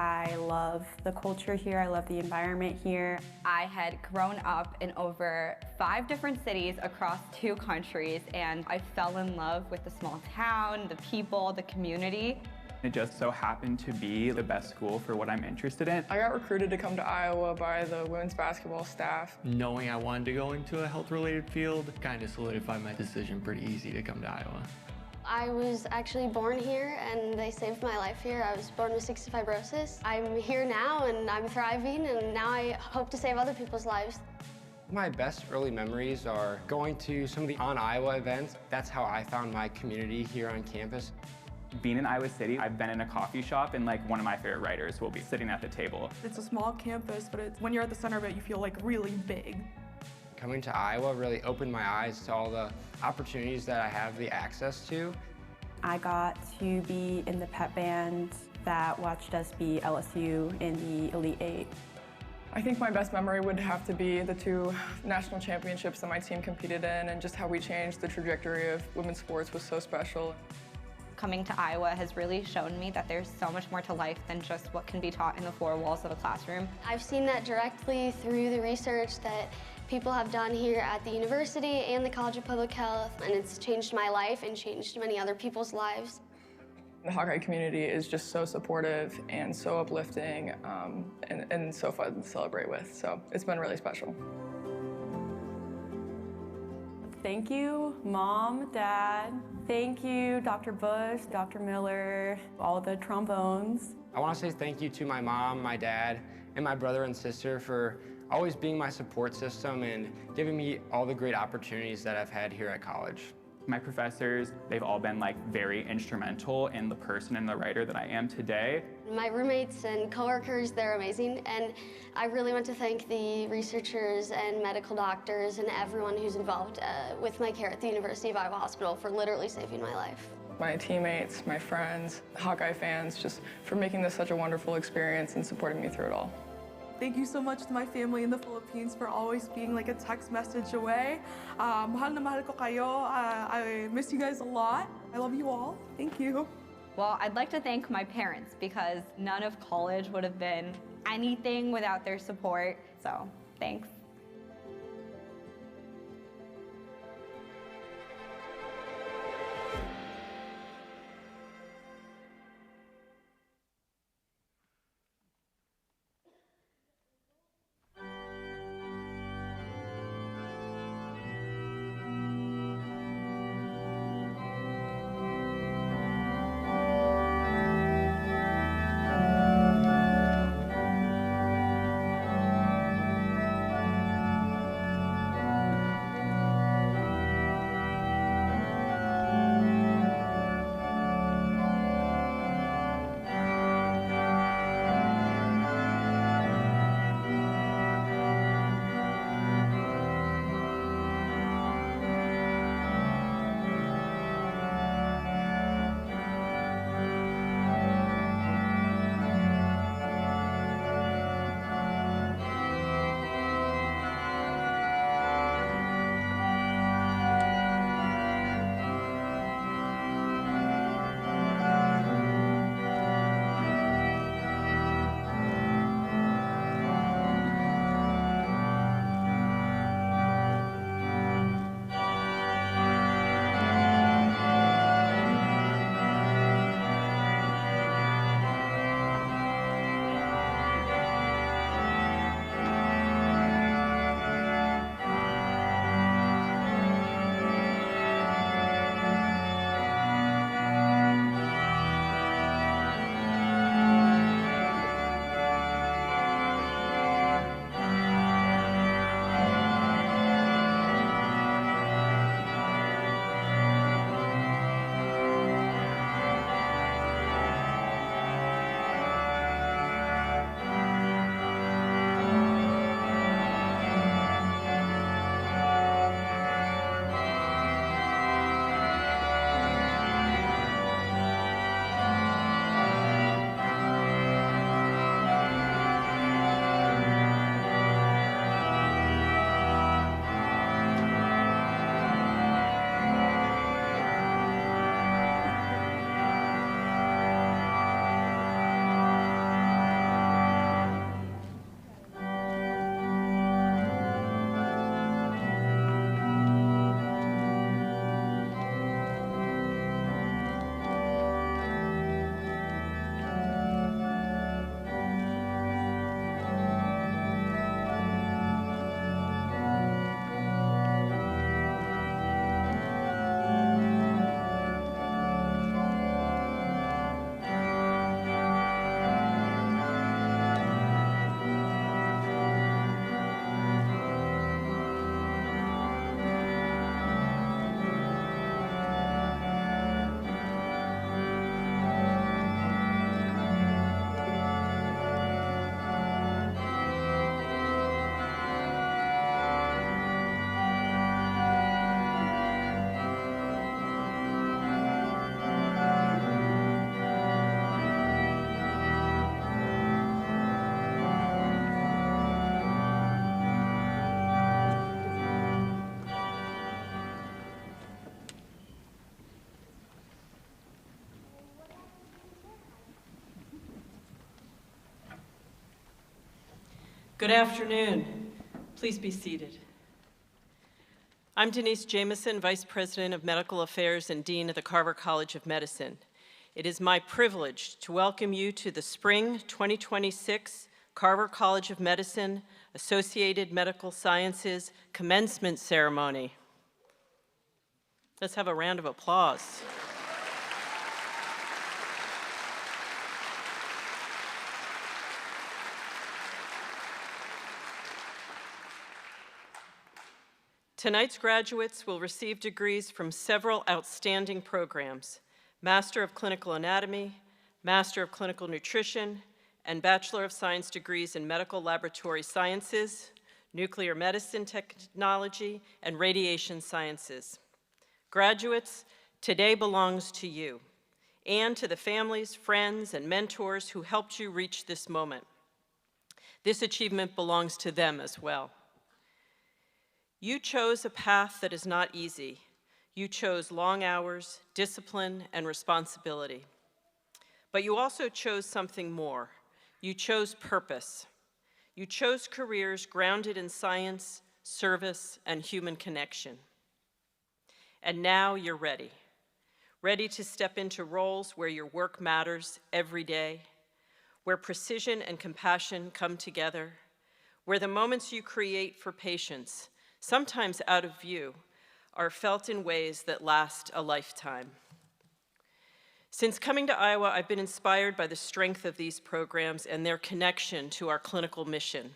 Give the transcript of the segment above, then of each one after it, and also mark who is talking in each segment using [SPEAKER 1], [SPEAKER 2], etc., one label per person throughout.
[SPEAKER 1] I love the culture here. I love the environment here.
[SPEAKER 2] I had grown up in over 5 different cities across 2 countries, and I fell in love with the small town, the people, the community.
[SPEAKER 3] It just so happened to be the best school for what I'm interested in.
[SPEAKER 4] I got recruited to come to Iowa by the women's basketball staff.
[SPEAKER 5] Knowing I wanted to go into a health-related field kind of solidified my decision pretty easy to come to Iowa.
[SPEAKER 6] I was actually born here and they saved my life here. I was born with cystic fibrosis. I'm here now and I'm thriving, and now I hope to save other people's lives.
[SPEAKER 7] My best early memories are going to some of the On Iowa events. That's how I found my community here on campus.
[SPEAKER 3] Being in Iowa City, I've been in a coffee shop and one of my favorite writers will be sitting at the table.
[SPEAKER 8] It's a small campus, but when you're at the center of it, you feel really big.
[SPEAKER 7] Coming to Iowa really opened my eyes to all the opportunities that I have the access to.
[SPEAKER 1] I got to be in the pep band that watched us beat LSU in the Elite 8.
[SPEAKER 4] I think my best memory would have to be the 2 national championships that my team competed in, and just how we changed the trajectory of women's sports was so special.
[SPEAKER 2] Coming to Iowa has really shown me that there's so much more to life than just what can be taught in the 4 walls of a classroom.
[SPEAKER 6] I've seen that directly through the research that people have done here at the university and the College of Public Health, and it's changed my life and changed many other people's lives.
[SPEAKER 4] The Hawkeye community is just so supportive and so uplifting and so fun to celebrate with, so it's been really special.
[SPEAKER 1] Thank you, Mom, Dad. Thank you, Dr. Bush, Dr. Miller, all the trombones.
[SPEAKER 7] I want to say thank you to my mom, my dad, and my brother and sister for always being my support system and giving me all the great opportunities that I've had here at college.
[SPEAKER 3] My professors, they've all been very instrumental in the person and the writer that I am today.
[SPEAKER 6] My roommates and coworkers, they're amazing, and I really want to thank the researchers and medical doctors and everyone who's involved with my care at the University of Iowa Hospital for literally saving my life.
[SPEAKER 4] My teammates, my friends, Hawkeye fans, just for making this such a wonderful experience and supporting me through it all.
[SPEAKER 8] Thank you so much to my family in the Philippines for always being a text message away. Mahal na mahal ko kayo. I miss you guys a lot. I love you all. Thank you.
[SPEAKER 2] Well, I'd like to thank my parents because none of college would have been anything without their support, so thanks.
[SPEAKER 9] Good afternoon. Please be seated. I'm Denise Jameson, Vice President of Medical Affairs and Dean of the Carver College of Medicine. It is my privilege to welcome you to the Spring 2026 Carver College of Medicine Associated Medical Sciences Commencement Ceremony. Let's have a round of applause. Tonight's graduates will receive degrees from several outstanding programs: Master of Clinical Anatomy, Master of Clinical Nutrition, and Bachelor of Science degrees in Medical Laboratory Sciences, Nuclear Medicine Technology, and Radiation Sciences. Graduates, today belongs to you and to the families, friends, and mentors who helped you reach this moment. This achievement belongs to them as well. You chose a path that is not easy. You chose long hours, discipline, and responsibility. But you also chose something more. You chose purpose. You chose careers grounded in science, service, and human connection. And now you're ready. Ready to step into roles where your work matters every day, where precision and compassion come together, where the moments you create for patients, sometimes out of view, are felt in ways that last a lifetime. Since coming to Iowa, I've been inspired by the strength of these programs and their connection to our clinical mission.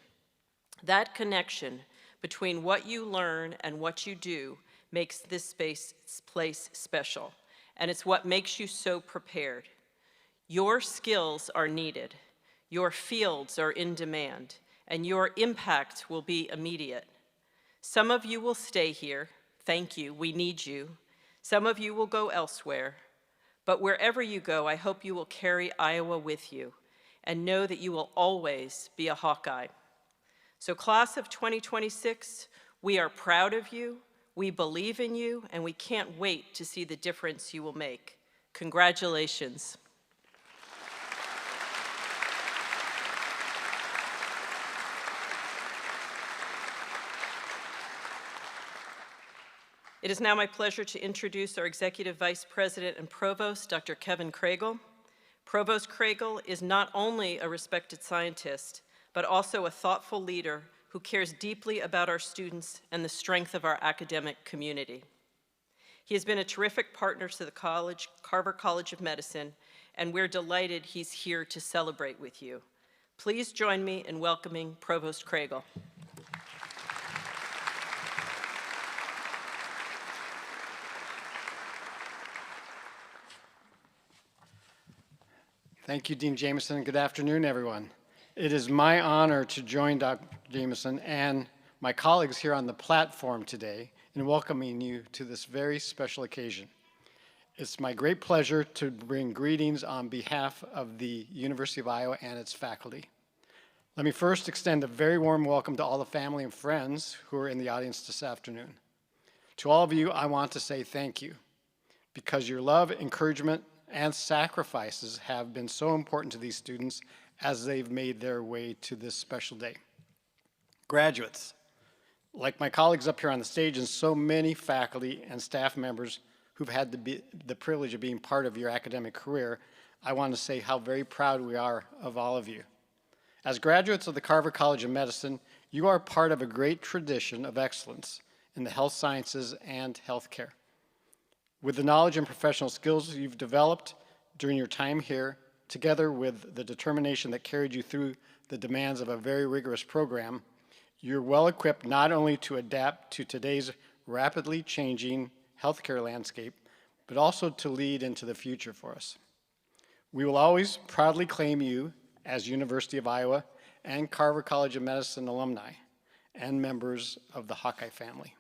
[SPEAKER 9] That connection between what you learn and what you do makes this place special, and it's what makes you so prepared. Your skills are needed, your fields are in demand, and your impact will be immediate. Some of you will stay here. Thank you, we need you. Some of you will go elsewhere. But wherever you go, I hope you will carry Iowa with you and know that you will always be a Hawkeye. So class of 2026, we are proud of you, we believe in you, and we can't wait to see the difference you will make. Congratulations. It is now my pleasure to introduce our Executive Vice President and Provost, Dr. Kevin Craigle. Provost Craigle is not only a respected scientist, but also a thoughtful leader who cares deeply about our students and the strength of our academic community. He has been a terrific partner to the college, Carver College of Medicine, and we're delighted he's here to celebrate with you. Please join me in welcoming Provost Craigle.
[SPEAKER 10] Thank you, Dean Jameson. Good afternoon, everyone. It is my honor to join Dr. Jameson and my colleagues here on the platform today in welcoming you to this very special occasion. It's my great pleasure to bring greetings on behalf of the University of Iowa and its faculty. Let me first extend a very warm welcome to all the family and friends who are in the audience this afternoon. To all of you, I want to say thank you, because your love, encouragement, and sacrifices have been so important to these students as they've made their way to this special day. Graduates, like my colleagues up here on the stage and so many faculty and staff members who've had the privilege of being part of your academic career, I want to say how very proud we are of all of you. As graduates of the Carver College of Medicine, you are part of a great tradition of excellence in the health sciences and healthcare. With the knowledge and professional skills you've developed during your time here, together with the determination that carried you through the demands of a very rigorous program, you're well equipped not only to adapt to today's rapidly changing healthcare landscape, but also to lead into the future for us. We will always proudly claim you as University of Iowa and Carver College of Medicine alumni and members of the Hawkeye family.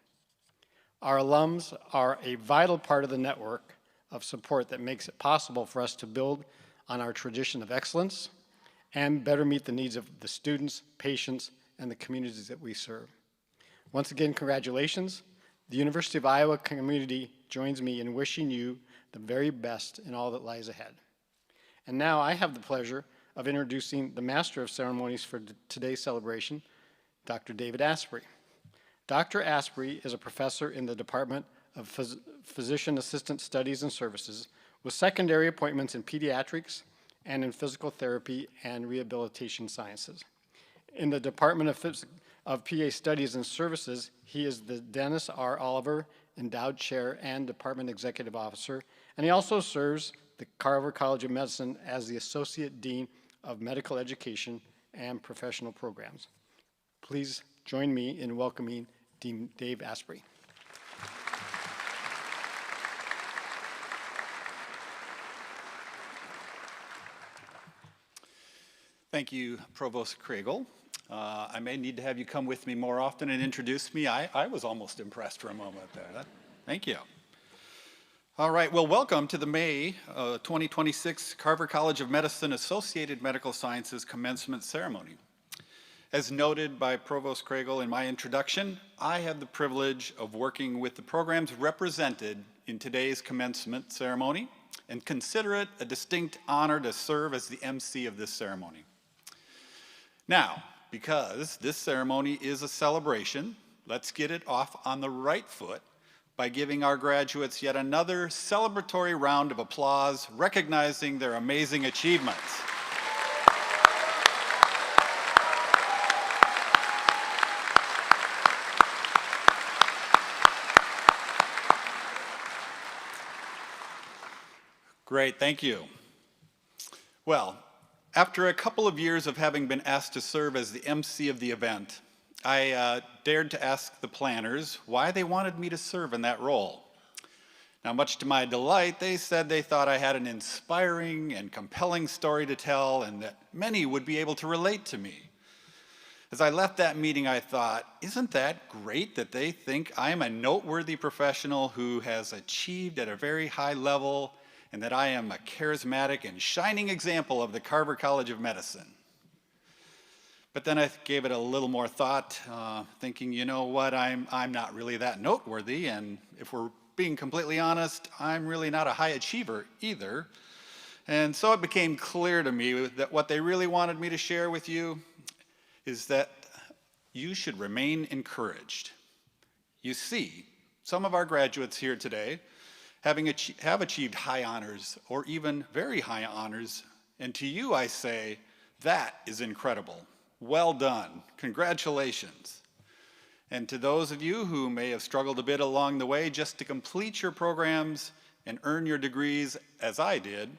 [SPEAKER 10] Our alums are a vital part of the network of support that makes it possible for us to build on our tradition of excellence and better meet the needs of the students, patients, and the communities that we serve. Once again, congratulations. The University of Iowa community joins me in wishing you the very best in all that lies ahead. And now I have the pleasure of introducing the Master of Ceremonies for today's celebration, Dr. David Asprey. Dr. Asprey is a professor in the Department of Physician Assistant Studies and Services with secondary appointments in pediatrics and in physical therapy and rehabilitation sciences. In the Department of PA Studies and Services, he is the Dennis R. Oliver Endowed Chair and Department Executive Officer, and he also serves the Carver College of Medicine as the Associate Dean of Medical Education and Professional Programs. Please join me in welcoming Dean Dave Asprey.
[SPEAKER 11] Thank you, Provost Kriegel. I may need to have you come with me more often and introduce me. I was almost impressed for a moment there. Thank you. All right, well, welcome to the May 2026 Carver College of Medicine Associated Medical Sciences Commencement Ceremony. As noted by Provost Kriegel in my introduction, I have the privilege of working with the programs represented in today's commencement ceremony and consider it a distinct honor to serve as the MC of this ceremony. Now, because this ceremony is a celebration, let's get it off on the right foot by giving our graduates yet another celebratory round of applause, recognizing their amazing achievements. Great, thank you. Well, after a couple of years of having been asked to serve as the MC of the event, I dared to ask the planners why they wanted me to serve in that role. Now, much to my delight, they said they thought I had an inspiring and compelling story to tell and that many would be able to relate to me. As I left that meeting, I thought, isn't that great that they think I'm a noteworthy professional who has achieved at a very high level and that I am a charismatic and shining example of the Carver College of Medicine. But then I gave it a little more thought, thinking, you know what, I'm not really that noteworthy, and if we're being completely honest, I'm really not a high achiever either. And so it became clear to me that what they really wanted me to share with you is that you should remain encouraged. You see, some of our graduates here today have achieved high honors or even very high honors, and to you I say, that is incredible. Well done. Congratulations. And to those of you who may have struggled a bit along the way just to complete your programs and earn your degrees as I did,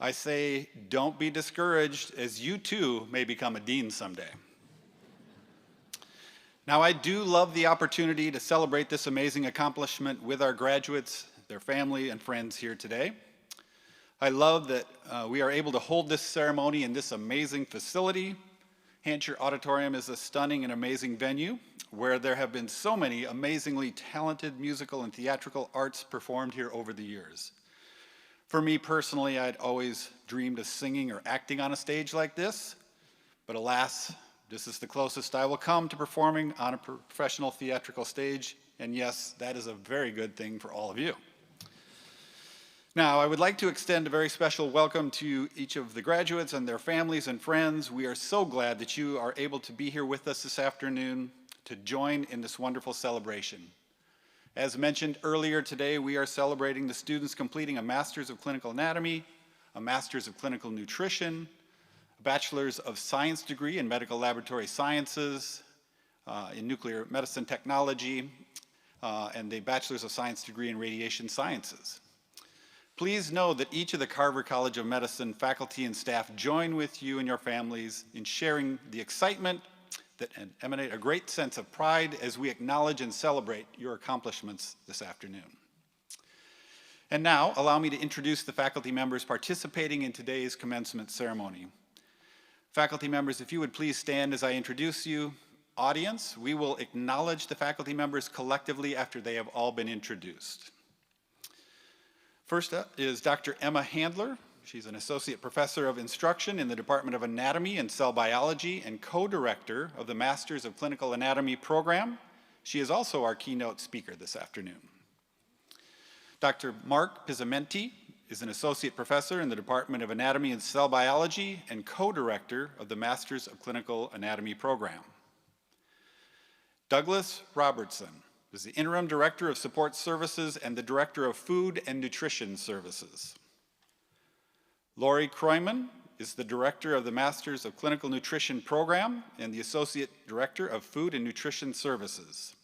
[SPEAKER 11] I say don't be discouraged, as you too may become a dean someday. Now, I do love the opportunity to celebrate this amazing accomplishment with our graduates, their family and friends here today. I love that we are able to hold this ceremony in this amazing facility. Hansher Auditorium is a stunning and amazing venue where there have been so many amazingly talented musical and theatrical arts performed here over the years. For me personally, I'd always dreamed of singing or acting on a stage like this, but alas, this is the closest I will come to performing on a professional theatrical stage, and yes, that is a very good thing for all of you. Now, I would like to extend a very special welcome to each of the graduates and their families and friends. We are so glad that you are able to be here with us this afternoon to join in this wonderful celebration. As mentioned earlier today, we are celebrating the students completing a Master's of Clinical Anatomy, a Master's of Clinical Nutrition, a Bachelor's of Science degree in Medical Laboratory Sciences, in Nuclear Medicine Technology, and a Bachelor's of Science degree in Radiation Sciences. Please know that each of the Carver College of Medicine faculty and staff join with you and your families in sharing the excitement that emanate a great sense of pride as we acknowledge and celebrate your accomplishments this afternoon. And now, allow me to introduce the faculty members participating in today's commencement ceremony. Faculty members, if you would please stand as I introduce you. Audience, we will acknowledge the faculty members collectively after they have all been introduced. First up is Dr. Emma Handler. She's an associate professor of instruction in the Department of Anatomy and Cell Biology and co-director of the Masters of Clinical Anatomy program. She is also our keynote speaker this afternoon. Dr. Mark Pizzamenti is an associate professor in the Department of Anatomy and Cell Biology and co-director of the Masters of Clinical Anatomy program. Douglas Robertson is the interim director of support services and the director of food and nutrition services. Lori Kroyman is the director of the Masters of Clinical Nutrition program and the associate director of food and nutrition services.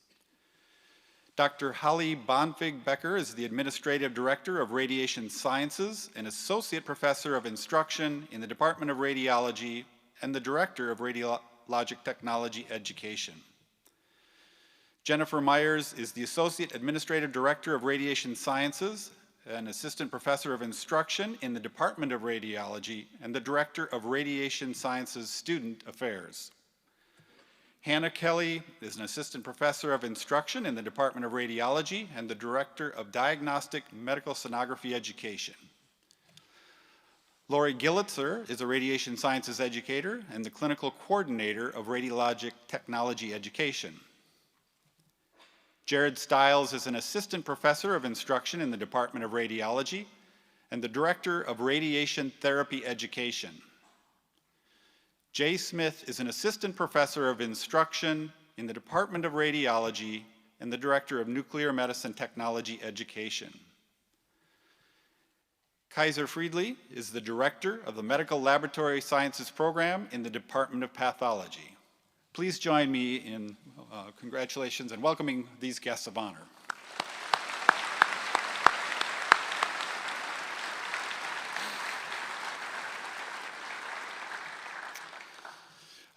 [SPEAKER 11] Dr. Holly Bonfig-Becker is the administrative director of radiation sciences and associate professor of instruction in the Department of Radiology and the director of radiologic technology education. Jennifer Myers is the associate administrative director of radiation sciences and assistant professor of instruction in the Department of Radiology and the director of radiation sciences student affairs. Hannah Kelly is an assistant professor of instruction in the Department of Radiology and the director of diagnostic medical sonography education. Lori Gillitzer is a radiation sciences educator and the clinical coordinator of radiologic technology education. Jared Stiles is an assistant professor of instruction in the Department of Radiology and the director of radiation therapy education. Jay Smith is an assistant professor of instruction in the Department of Radiology and the director of nuclear medicine technology education. Kaiser Friedli is the director of the Medical Laboratory Sciences program in the Department of Pathology. Please join me in congratulations and welcoming these guests of honor.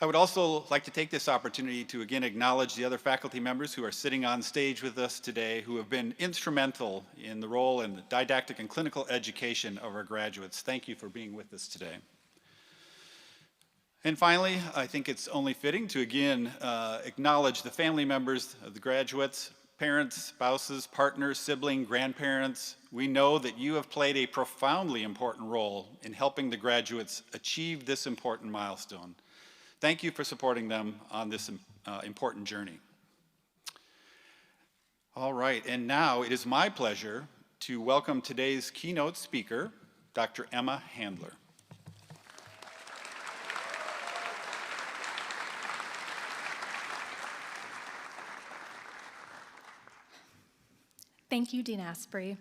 [SPEAKER 11] I would also like to take this opportunity to again acknowledge the other faculty members who are sitting on stage with us today who have been instrumental in the role in the didactic and clinical education of our graduates. Thank you for being with us today. And finally, I think it's only fitting to again acknowledge the family members of the graduates, parents, spouses, partners, siblings, grandparents. We know that you have played a profoundly important role in helping the graduates achieve this important milestone. Thank you for supporting them on this important journey. All right, and now it is my pleasure to welcome today's keynote speaker, Dr. Emma Handler.
[SPEAKER 12] Thank you, Dean Asprey.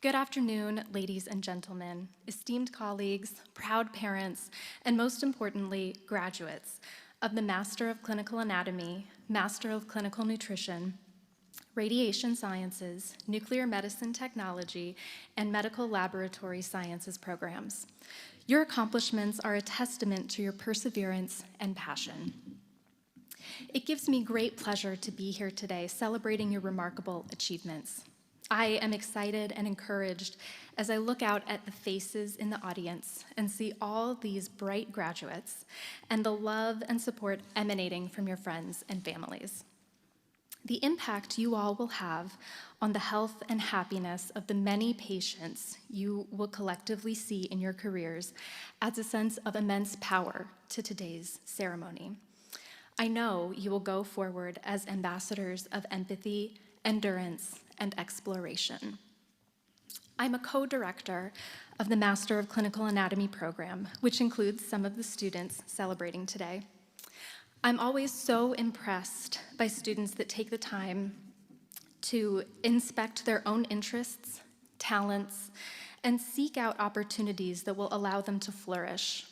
[SPEAKER 12] Good afternoon, ladies and gentlemen, esteemed colleagues, proud parents, and most importantly, graduates of the Master of Clinical Anatomy, Master of Clinical Nutrition, Radiation Sciences, Nuclear Medicine Technology, and Medical Laboratory Sciences programs. Your accomplishments are a testament to your perseverance and passion. It gives me great pleasure to be here today celebrating your remarkable achievements. I am excited and encouraged as I look out at the faces in the audience and see all these bright graduates and the love and support emanating from your friends and families. The impact you all will have on the health and happiness of the many patients you will collectively see in your careers adds a sense of immense power to today's ceremony. I know you will go forward as ambassadors of empathy, endurance, and exploration. I'm a co-director of the Master of Clinical Anatomy program, which includes some of the students celebrating today. I'm always so impressed by students that take the time to inspect their own interests, talents, and seek out opportunities that will allow them to flourish,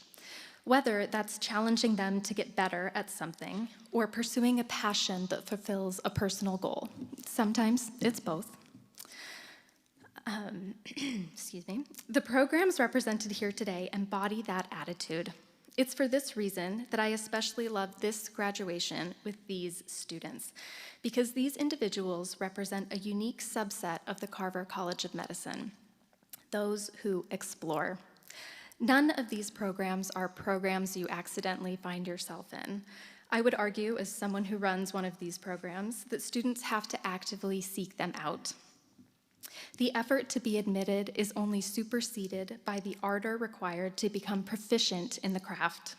[SPEAKER 12] whether that's challenging them to get better at something or pursuing a passion that fulfills a personal goal. Sometimes it's both. Excuse me. The programs represented here today embody that attitude. It's for this reason that I especially love this graduation with these students, because these individuals represent a unique subset of the Carver College of Medicine, those who explore. None of these programs are programs you accidentally find yourself in. I would argue, as someone who runs one of these programs, that students have to actively seek them out. The effort to be admitted is only superseded by the ardor required to become proficient in the craft.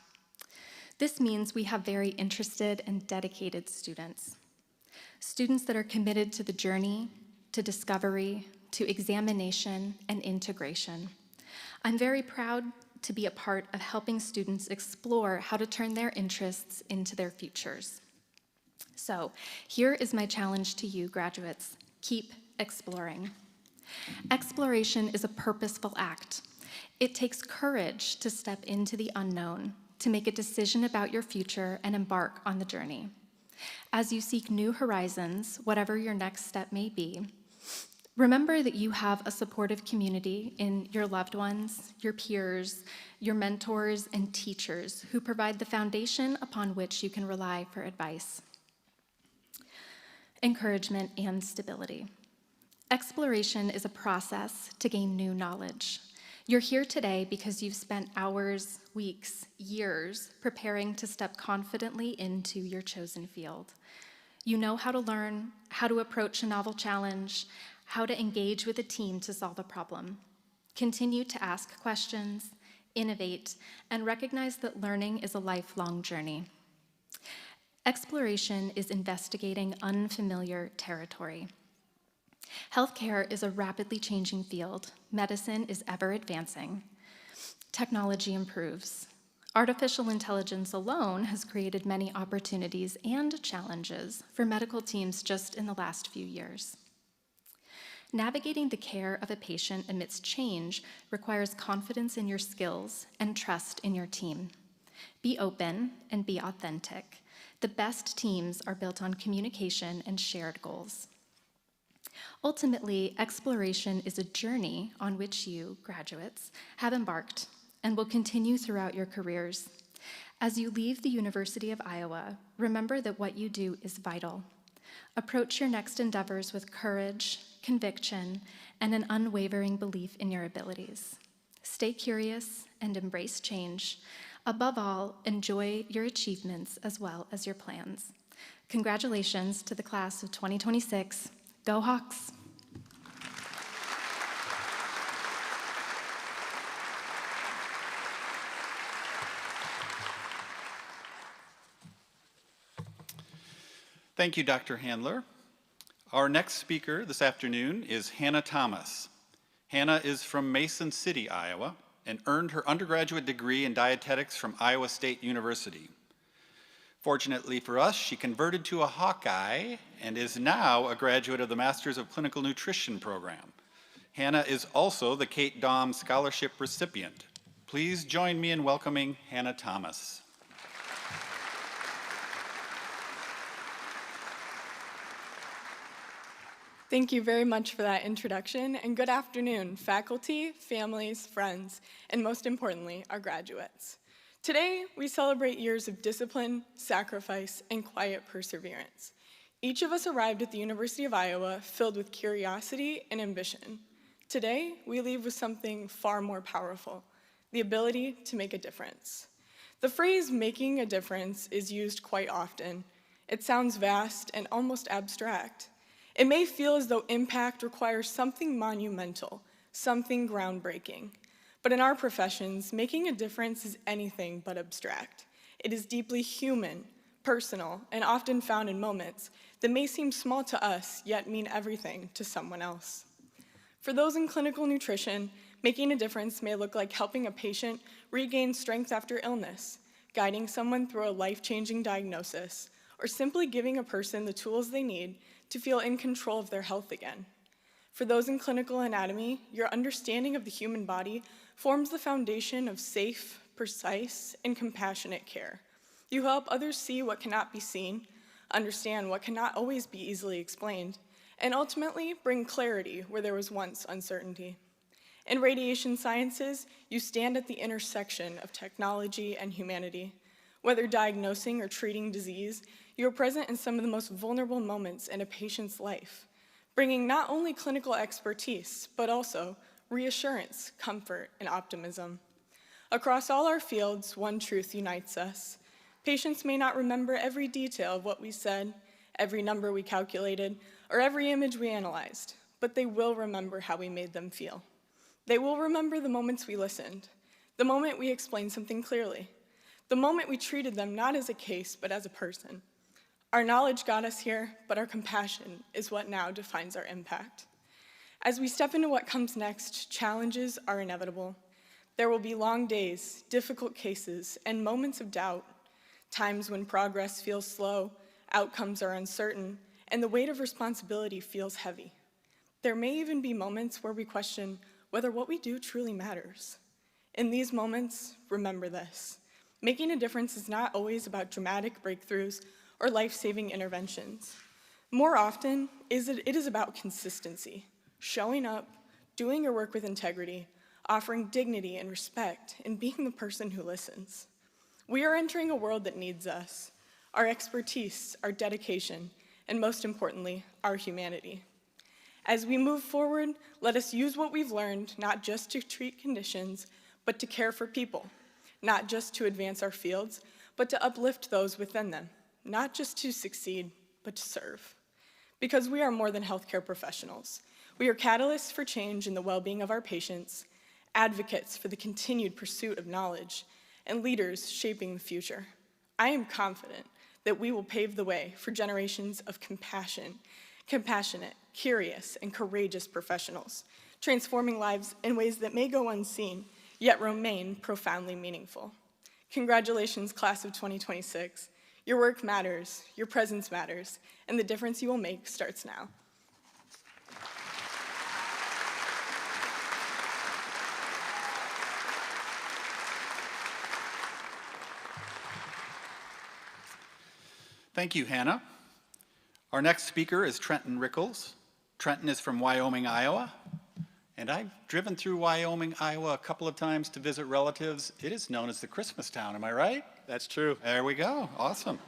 [SPEAKER 12] This means we have very interested and dedicated students. Students that are committed to the journey, to discovery, to examination and integration. I'm very proud to be a part of helping students explore how to turn their interests into their futures. So here is my challenge to you, graduates. Keep exploring. Exploration is a purposeful act. It takes courage to step into the unknown, to make a decision about your future and embark on the journey. As you seek new horizons, whatever your next step may be, remember that you have a supportive community in your loved ones, your peers, your mentors, and teachers who provide the foundation upon which you can rely for advice, encouragement, and stability. Exploration is a process to gain new knowledge. You're here today because you've spent hours, weeks, years preparing to step confidently into your chosen field. You know how to learn, how to approach a novel challenge, how to engage with a team to solve a problem. Continue to ask questions, innovate, and recognize that learning is a lifelong journey. Exploration is investigating unfamiliar territory. Healthcare is a rapidly changing field. Medicine is ever advancing. Technology improves. Artificial intelligence alone has created many opportunities and challenges for medical teams just in the last few years. Navigating the care of a patient amidst change requires confidence in your skills and trust in your team. Be open and be authentic. The best teams are built on communication and shared goals. Ultimately, exploration is a journey on which you, graduates, have embarked and will continue throughout your careers. As you leave the University of Iowa, remember that what you do is vital. Approach your next endeavors with courage, conviction, and an unwavering belief in your abilities. Stay curious and embrace change. Above all, enjoy your achievements as well as your plans. Congratulations to the class of 2026. Go Hawks!
[SPEAKER 11] Thank you, Dr. Handler. Our next speaker this afternoon is Hannah Thomas. Hannah is from Mason City, Iowa, and earned her undergraduate degree in dietetics from Iowa State University. Fortunately for us, she converted to a Hawkeye and is now a graduate of the Masters of Clinical Nutrition program. Hannah is also the Kate Daum Scholarship recipient. Please join me in welcoming Hannah Thomas.
[SPEAKER 13] Thank you very much for that introduction, and good afternoon, faculty, families, friends, and most importantly, our graduates. Today, we celebrate years of discipline, sacrifice, and quiet perseverance. Each of us arrived at the University of Iowa filled with curiosity and ambition. Today, we leave with something far more powerful, the ability to make a difference. The phrase making a difference is used quite often. It sounds vast and almost abstract. It may feel as though impact requires something monumental, something groundbreaking. But in our professions, making a difference is anything but abstract. It is deeply human, personal, and often found in moments that may seem small to us, yet mean everything to someone else. For those in clinical nutrition, making a difference may look like helping a patient regain strength after illness, guiding someone through a life-changing diagnosis, or simply giving a person the tools they need to feel in control of their health again. For those in clinical anatomy, your understanding of the human body forms the foundation of safe, precise, and compassionate care. You help others see what cannot be seen, understand what cannot always be easily explained, and ultimately bring clarity where there was once uncertainty. In radiation sciences, you stand at the intersection of technology and humanity. Whether diagnosing or treating disease, you are present in some of the most vulnerable moments in a patient's life, bringing not only clinical expertise, but also reassurance, comfort, and optimism. Across all our fields, one truth unites us. Patients may not remember every detail of what we said, every number we calculated, or every image we analyzed, but they will remember how we made them feel. They will remember the moments we listened, the moment we explained something clearly, the moment we treated them not as a case, but as a person. Our knowledge got us here, but our compassion is what now defines our impact. As we step into what comes next, challenges are inevitable. There will be long days, difficult cases, and moments of doubt, times when progress feels slow, outcomes are uncertain, and the weight of responsibility feels heavy. There may even be moments where we question whether what we do truly matters. In these moments, remember this. Making a difference is not always about dramatic breakthroughs or life-saving interventions. More often, it is about consistency, showing up, doing your work with integrity, offering dignity and respect, and being the person who listens. We are entering a world that needs us, our expertise, our dedication, and most importantly, our humanity. As we move forward, let us use what we've learned not just to treat conditions, but to care for people, not just to advance our fields, but to uplift those within them, not just to succeed, but to serve. Because we are more than healthcare professionals. We are catalysts for change in the well-being of our patients, advocates for the continued pursuit of knowledge, and leaders shaping the future. I am confident that we will pave the way for generations of compassionate, curious, and courageous professionals, transforming lives in ways that may go unseen, yet remain profoundly meaningful. Congratulations, class of 2026. Your work matters, your presence matters, and the difference you will make starts now.
[SPEAKER 11] Thank you, Hannah. Our next speaker is Trenton Rickles. Trenton is from Wyoming, Iowa. And I've driven through Wyoming, Iowa a couple of times to visit relatives. It is known as the Christmas town, am I right?
[SPEAKER 14] That's true.
[SPEAKER 11] There we go, awesome.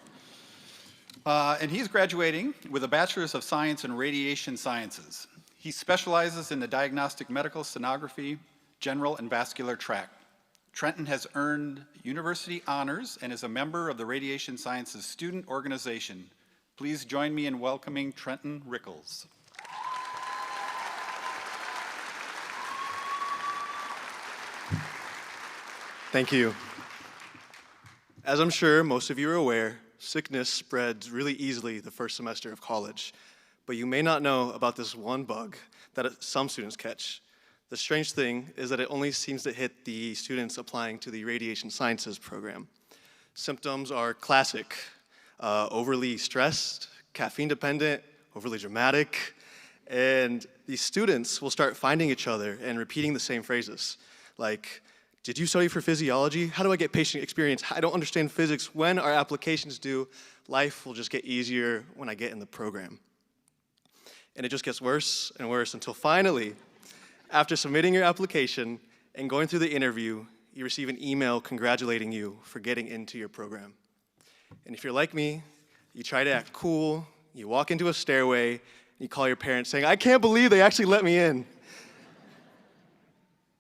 [SPEAKER 11] And he's graduating with a Bachelor's of Science in Radiation Sciences. He specializes in the diagnostic medical sonography, general and vascular tract. Trenton has earned university honors and is a member of the Radiation Sciences Student Organization. Please join me in welcoming Trenton Rickles.
[SPEAKER 14] Thank you. As I'm sure most of you are aware, sickness spreads really easily the first semester of college. But you may not know about this one bug that some students catch. The strange thing is that it only seems to hit the students applying to the radiation sciences program. Symptoms are classic: overly stressed, caffeine dependent, overly dramatic, and these students will start finding each other and repeating the same phrases, like, "Did you study for physiology? How do I get patient experience? I don't understand physics. When are applications due? Life will just get easier when I get in the program." And it just gets worse and worse until finally, after submitting your application and going through the interview, you receive an email congratulating you for getting into your program. And if you're like me, you try to act cool, you walk into a stairway, and you call your parents saying, "I can't believe they actually let me in."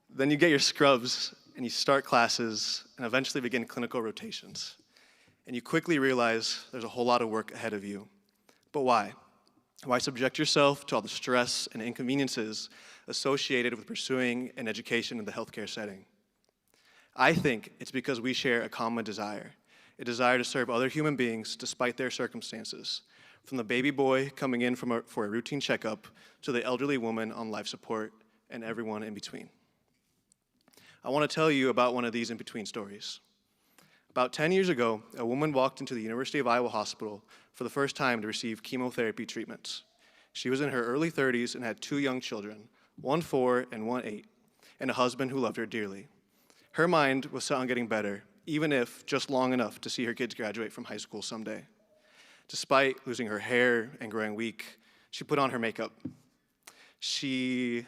[SPEAKER 14] Then you get your scrubs, and you start classes, and eventually begin clinical rotations. And you quickly realize there's a whole lot of work ahead of you. But why? Why subject yourself to all the stress and inconveniences associated with pursuing an education in the healthcare setting? I think it's because we share a common desire, a desire to serve other human beings despite their circumstances, from the baby boy coming in for a routine checkup to the elderly woman on life support and everyone in between. I want to tell you about one of these in-between stories. About 10 years ago, a woman walked into the University of Iowa Hospital for the first time to receive chemotherapy treatments. She was in her early 30s and had 2 young children, one 4 and one 8, and a husband who loved her dearly. Her mind was set on getting better, even if just long enough to see her kids graduate from high school someday. Despite losing her hair and growing weak, she put on her makeup. She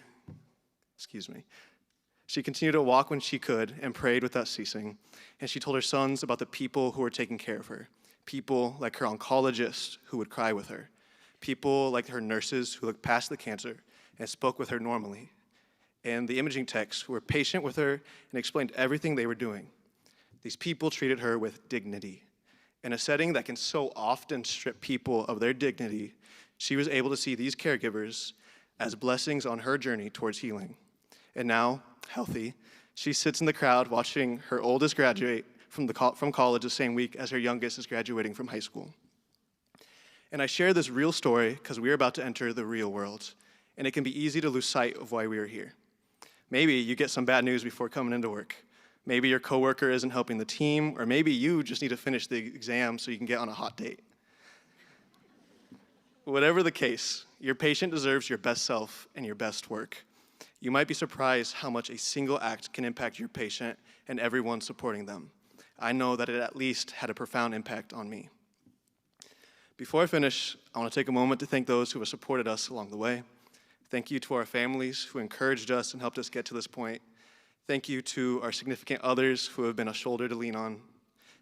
[SPEAKER 14] continued to walk when she could and prayed without ceasing, and she told her sons about the people who were taking care of her, people like her oncologist who would cry with her, people like her nurses who looked past the cancer and spoke with her normally, and the imaging techs who were patient with her and explained everything they were doing. These people treated her with dignity. In a setting that can so often strip people of their dignity, she was able to see these caregivers as blessings on her journey towards healing. And now, healthy, she sits in the crowd watching her oldest graduate from college the same week as her youngest is graduating from high school. And I share this real story because we are about to enter the real world. and it can be easy to lose sight of why we are here. Maybe you get some bad news before coming into work. Maybe your coworker isn't helping the team, or maybe you just need to finish the exam so you can get on a hot date. Whatever the case, your patient deserves your best self and your best work. You might be surprised how much a single act can impact your patient and everyone supporting them. I know that it at least had a profound impact on me. Before I finish, I want to take a moment to thank those who have supported us along the way. Thank you to our families who encouraged us and helped us get to this point. Thank you to our significant others who have been a shoulder to lean on.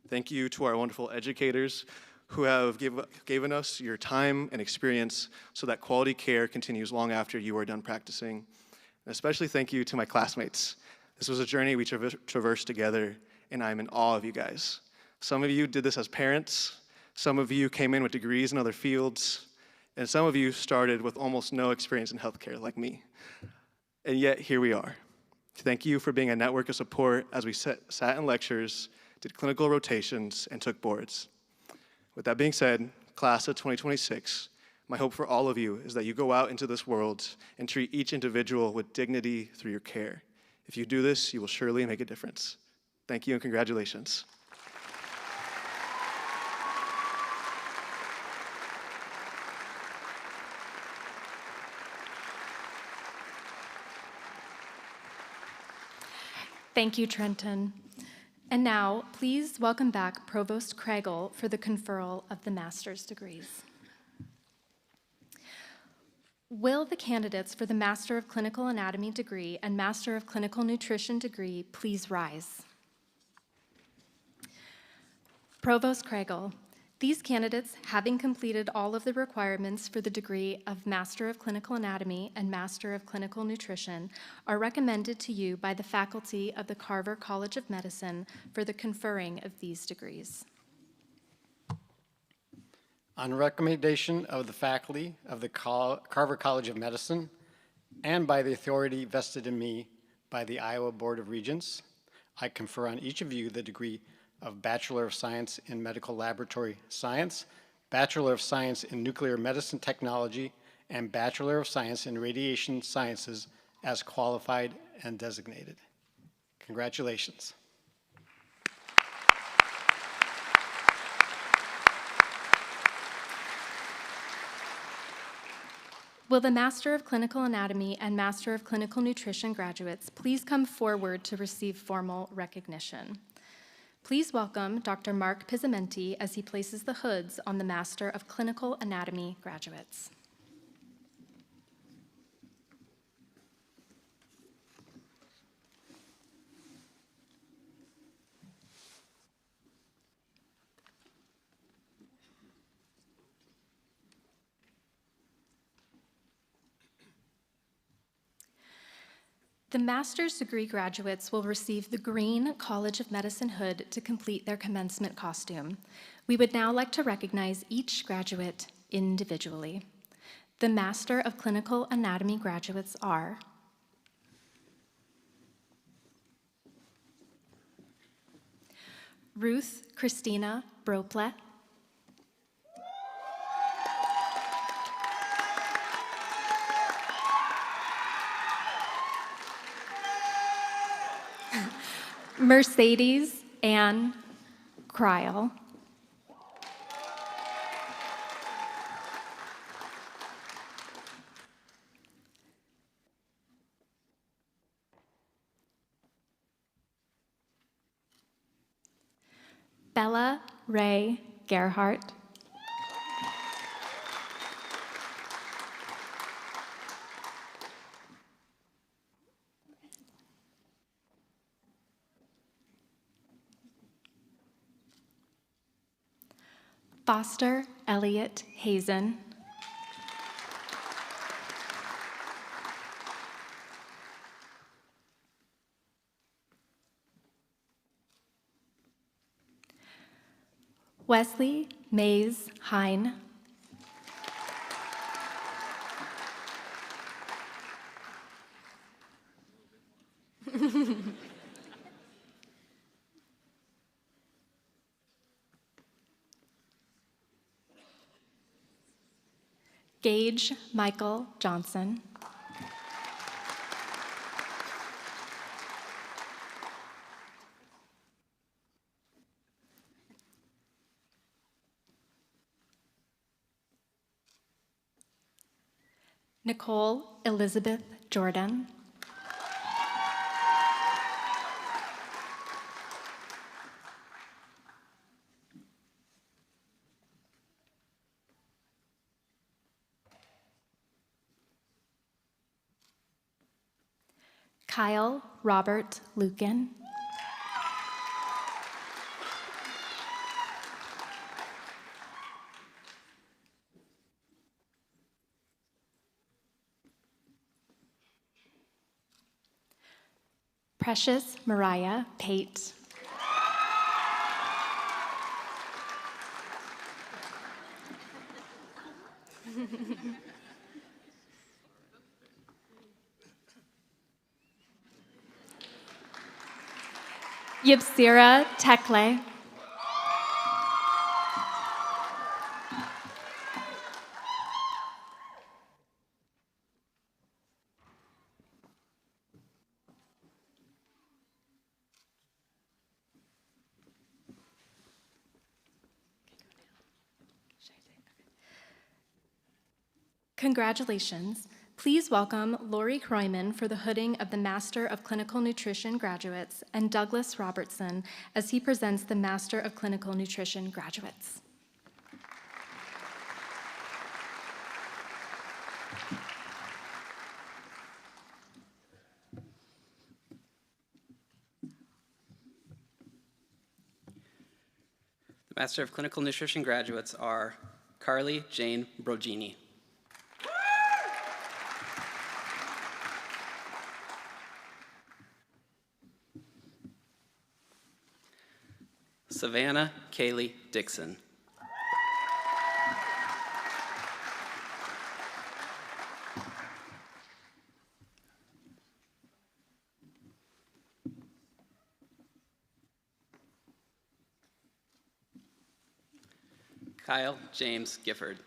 [SPEAKER 14] Thank you to our wonderful educators who have given us your time and experience so that quality care continues long after you are done practicing. And especially thank you to my classmates. This was a journey we traversed together, and I'm in awe of you guys. Some of you did this as parents, some of you came in with degrees in other fields, and some of you started with almost no experience in healthcare like me. And yet, here we are. Thank you for being a network of support as we sat in lectures, did clinical rotations, and took boards. With that being said, class of 2026, my hope for all of you is that you go out into this world and treat each individual with dignity through your care. If you do this, you will surely make a difference. Thank you and congratulations.
[SPEAKER 12] Thank you, Trenton. And now, please welcome back Provost Craigle for the conferral of the master's degrees. Will the candidates for the Master of Clinical Anatomy degree and Master of Clinical Nutrition degree please rise? Provost Craigle, these candidates, having completed all of the requirements for the degree of Master of Clinical Anatomy and Master of Clinical Nutrition, are recommended to you by the faculty of the Carver College of Medicine for the conferring of these degrees.
[SPEAKER 10] On recommendation of the faculty of the Carver College of Medicine and by the authority vested in me by the Iowa Board of Regents, I confer on each of you the degree of Bachelor of Science in Medical Laboratory Science, Bachelor of Science in Nuclear Medicine Technology, and Bachelor of Science in Radiation Sciences as qualified and designated. Congratulations.
[SPEAKER 12] Will the Master of Clinical Anatomy and Master of Clinical Nutrition graduates please come forward to receive formal recognition? Please welcome Dr. Mark Pizzamenti as he places the hoods on the Master of Clinical Anatomy graduates. The master's degree graduates will receive the green College of Medicine hood to complete their commencement costume. We would now like to recognize each graduate individually. The Master of Clinical Anatomy graduates are Ruth Christina Brople, Mercedes Ann Kryl, Bella Ray Gerhardt, Foster Elliott Hazen, Wesley Mays Hine, Gage Michael Johnson, Nicole Elizabeth Jordan. Kyle Robert Lucan. Precious Mariah Pate. Yipsira Tekle. Congratulations. Please welcome Lori Kroyman for the hooding of the Master of Clinical Nutrition graduates and Douglas Robertson as he presents the Master of Clinical Nutrition graduates.
[SPEAKER 15] The Master of Clinical Nutrition graduates are Carly Jane Brogini. Savannah Kaylee Dixon. Kyle James Gifford.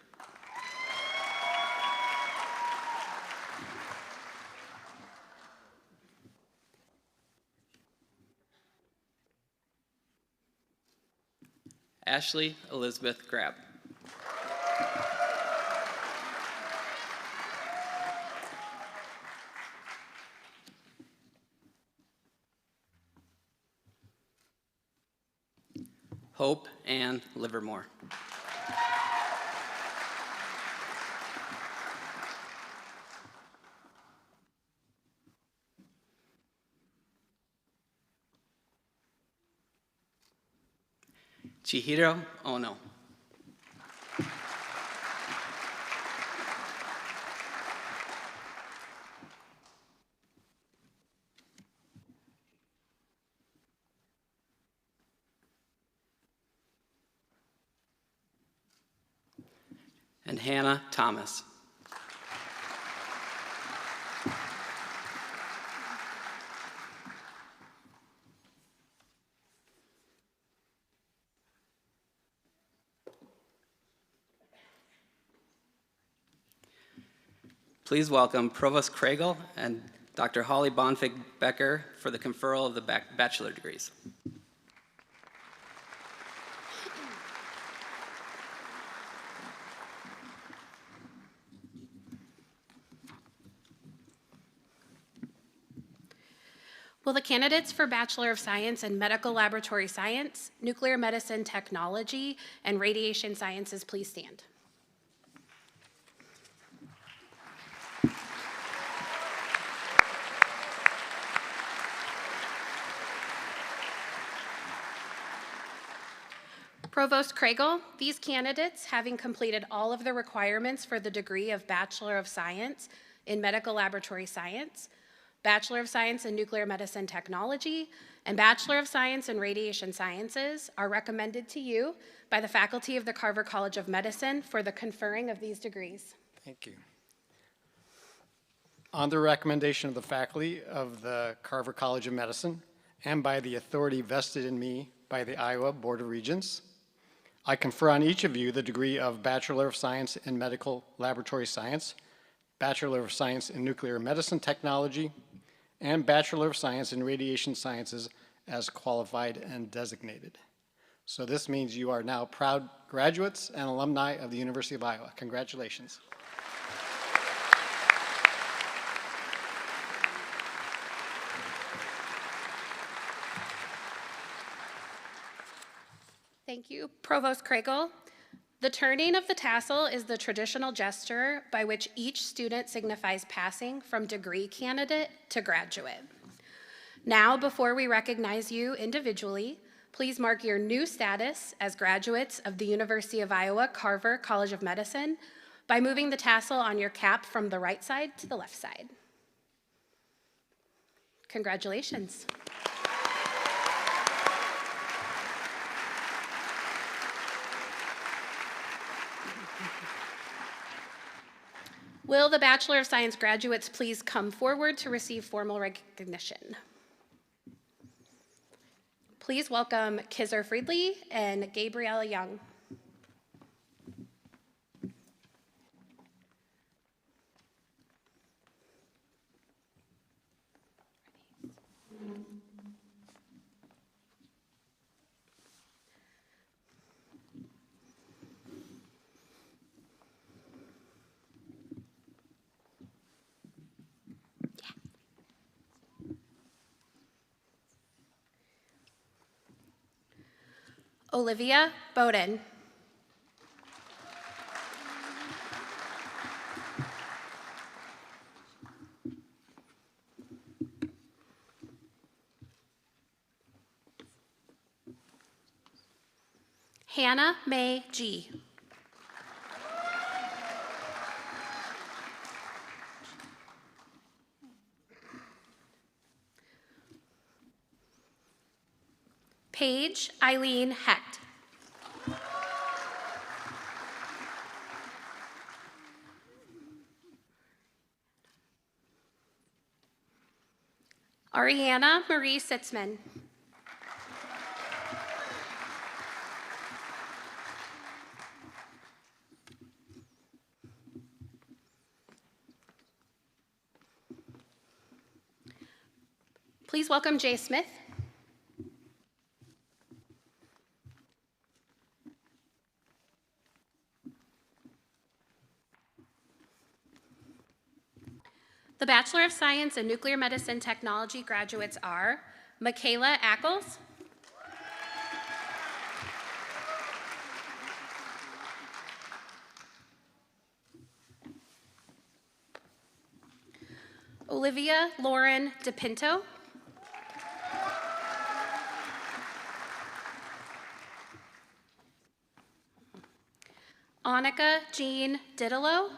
[SPEAKER 15] Ashley Elizabeth Grabb. Hope Ann Livermore. Chihiro Ono. And Hannah Thomas. Please welcome Provost Kragel and Dr. Holly Bonfig-Becker for the conferral of the bachelor degrees.
[SPEAKER 16] Will the candidates for Bachelor of Science in Medical Laboratory Science, Nuclear Medicine Technology, and Radiation Sciences please stand? Provost Kragel, these candidates, having completed all of the requirements for the degree of Bachelor of Science in Medical Laboratory Science, Bachelor of Science in Nuclear Medicine Technology, and Bachelor of Science in Radiation Sciences, are recommended to you by the faculty of the Carver College of Medicine for the conferring of these degrees.
[SPEAKER 10] Thank you. On the recommendation of the faculty of the Carver College of Medicine and by the authority vested in me by the Iowa Board of Regents, I confer on each of you the degree of Bachelor of Science in Medical Laboratory Science, Bachelor of Science in Nuclear Medicine Technology, and Bachelor of Science in Radiation Sciences as qualified and designated. So this means you are now proud graduates and alumni of the University of Iowa. Congratulations.
[SPEAKER 16] Thank you. Provost Kregel. The turning of the tassel is the traditional gesture by which each student signifies passing from degree candidate to graduate. Now, before we recognize you individually, please mark your new status as graduates of the University of Iowa Carver College of Medicine by moving the tassel on your cap from the right side to the left side. Congratulations. Will the Bachelor of Science graduates please come forward to receive formal recognition? Please welcome Kizer Friedley and Gabriella Young. Olivia Bowden. Hannah Mae G. Paige Eileen Hecht. Ariana Marie Sitzman. Please welcome Jay Smith. The Bachelor of Science in Nuclear Medicine Technology graduates are Michaela Ackles, Olivia Lauren DePinto, Annika Jean Didelot,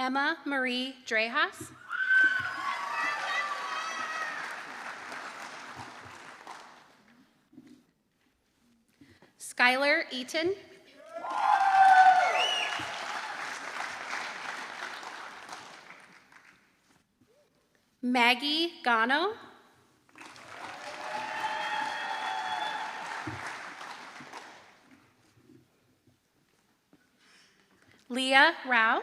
[SPEAKER 16] Emma Marie Drehas, Skylar Eaton, Maggie Gano, Leah Rao,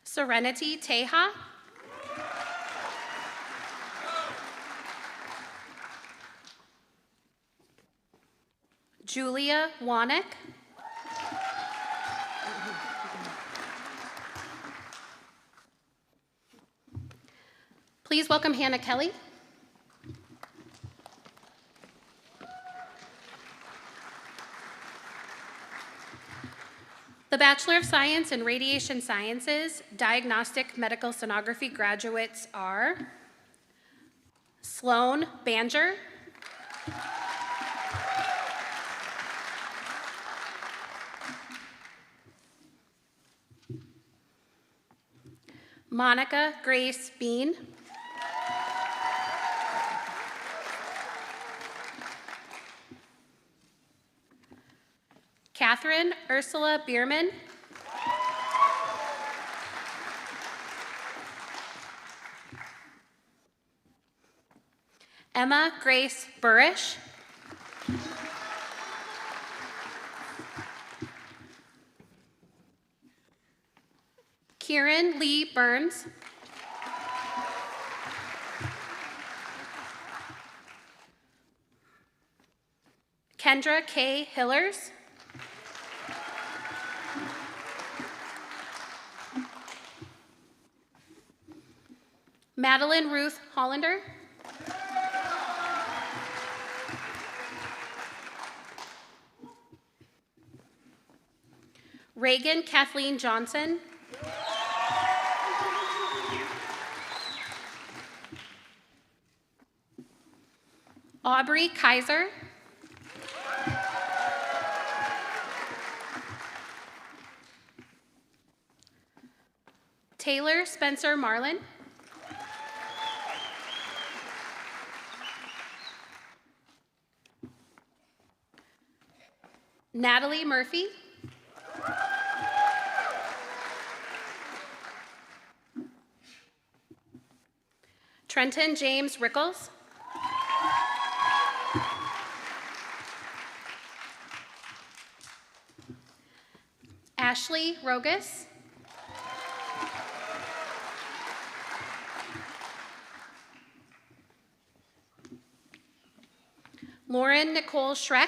[SPEAKER 16] Serenity Teja, Julia Wanek, please welcome Hannah Kelly. The Bachelor of Science in Radiation Sciences Diagnostic Medical Sonography graduates are Sloan Banger, Monica Grace Bean, Catherine Ursula Bierman, Emma Grace Burrish, Kieran Lee Burns, Kendra K. Hillers. Madeline Ruth Hollander. Reagan Kathleen Johnson. Aubrey Kaiser. Taylor Spencer Marlin. Natalie Murphy. Trenton James Rickles. Ashley Rogus. Lauren Nicole Schreck.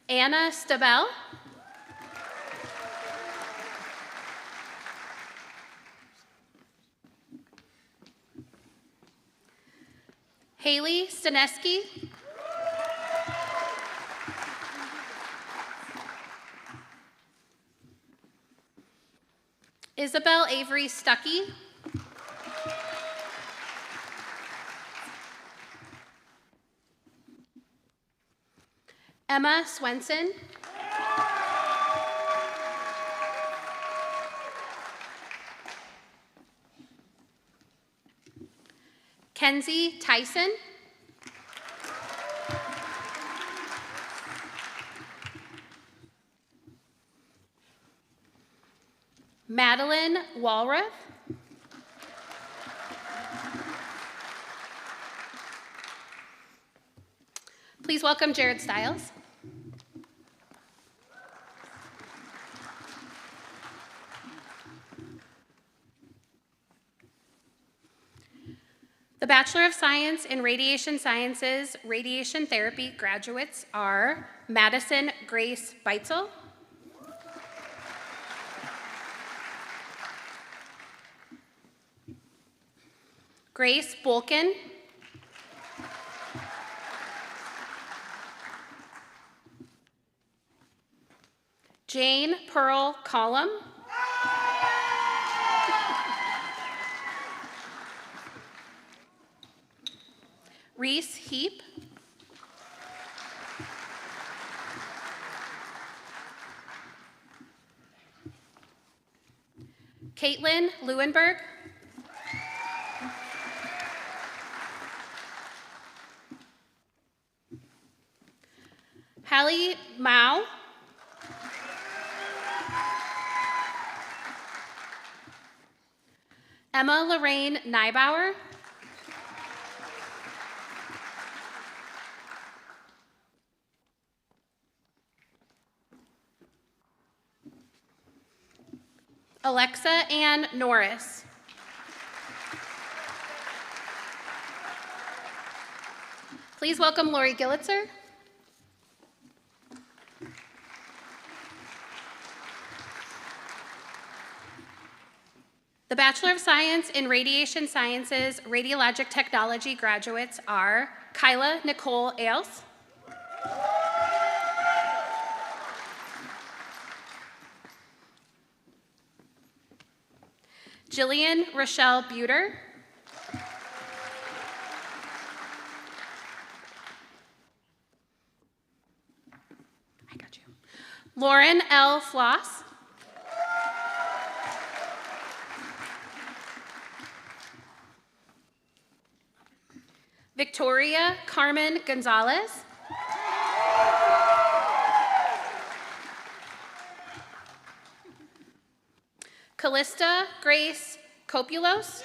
[SPEAKER 16] Anna Stabell. Haley Staneski. Isabel Avery Stuckey. Emma Swenson. Kenzie Tyson. Madeline Walrath. Please welcome Jared Stiles. The Bachelor of Science in Radiation Sciences, Radiation Therapy graduates are Madison Grace Beitzel, Grace Bolkin, Jane Pearl Collum, Reese Heap, Caitlin Lewinberg, Hallie Mao, Emma Lorraine Neibauer, Alexa Ann Norris. Please welcome Lori Gillitzer. The Bachelor of Science in Radiation Sciences, Radiologic Technology graduates are Kyla Nicole Ailes, Jillian Rochelle Buter, Lauren L. Floss, Victoria Carmen Gonzalez, Callista Grace Copulos,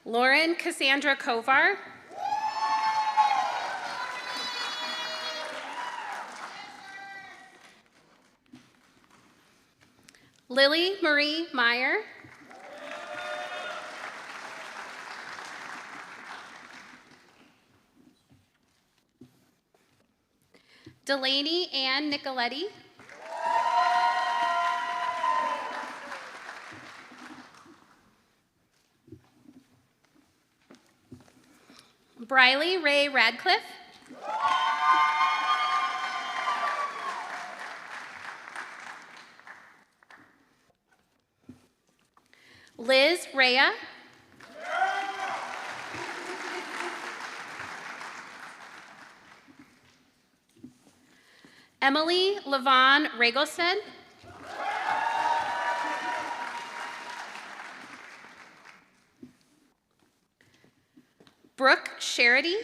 [SPEAKER 16] Lauren Cassandra Kovar, Lily Marie Meyer. Delaney Ann Nicoletti. Briley Ray Radcliffe. Liz Rhea. Emily Levon Regelsted. Brooke Charity.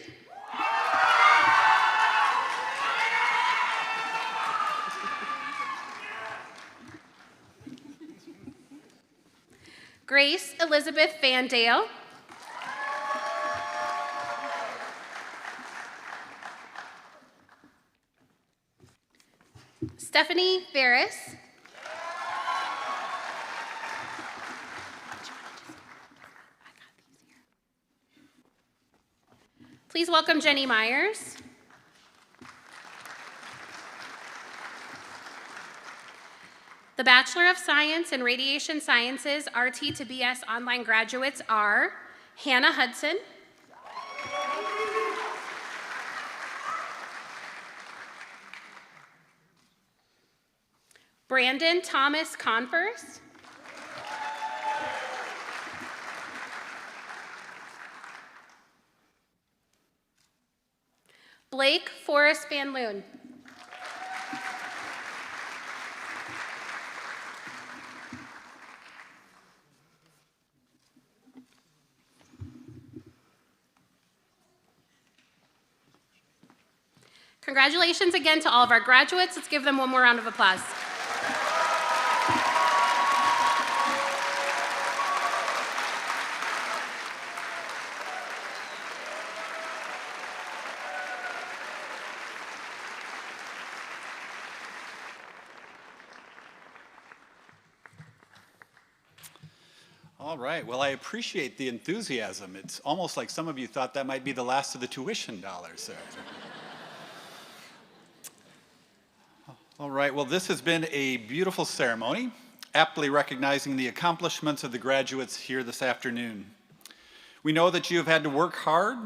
[SPEAKER 16] Grace Elizabeth Van Dale. Stephanie Ferris. Please welcome Jenny Myers. The Bachelor of Science in Radiation Sciences RT to BS online graduates are Hannah Hudson, Brandon Thomas Converse, Blake Forrest Van Loon, Congratulations again to all of our graduates. Let's give them one more round of applause.
[SPEAKER 11] All right, well, I appreciate the enthusiasm. It's almost like some of you thought that might be the last of the tuition dollars there. All right, well, this has been a beautiful ceremony, aptly recognizing the accomplishments of the graduates here this afternoon. We know that you have had to work hard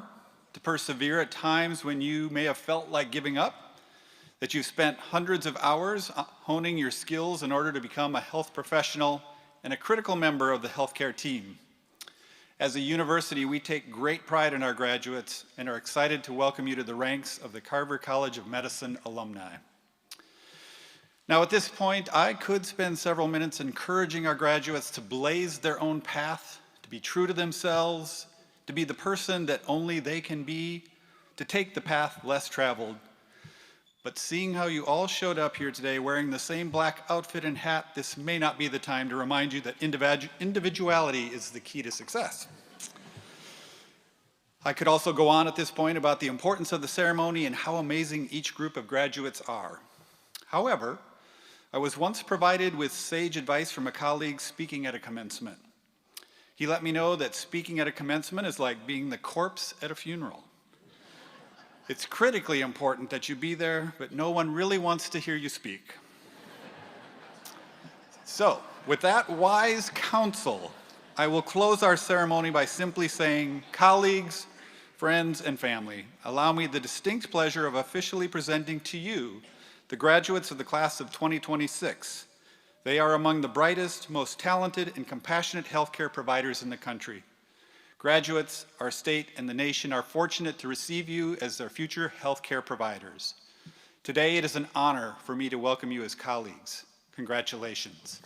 [SPEAKER 11] to persevere at times when you may have felt like giving up, that you've spent hundreds of hours honing your skills in order to become a health professional and a critical member of the healthcare team. As a university, we take great pride in our graduates and are excited to welcome you to the ranks of the Carver College of Medicine alumni. Now, at this point, I could spend several minutes encouraging our graduates to blaze their own path, to be true to themselves, to be the person that only they can be, to take the path less traveled. But seeing how you all showed up here today wearing the same black outfit and hat, this may not be the time to remind you that individuality is the key to success. I could also go on at this point about the importance of the ceremony and how amazing each group of graduates are. However, I was once provided with sage advice from a colleague speaking at a commencement. He let me know that speaking at a commencement is like being the corpse at a funeral. It's critically important that you be there, but no one really wants to hear you speak. So, with that wise counsel, I will close our ceremony by simply saying, colleagues, friends, and family, allow me the distinct pleasure of officially presenting to you the graduates of the class of 2026. They are among the brightest, most talented, and compassionate healthcare providers in the country. Graduates, our state, and the nation are fortunate to receive you as their future healthcare providers. Today, it is an honor for me to welcome you as colleagues. Congratulations.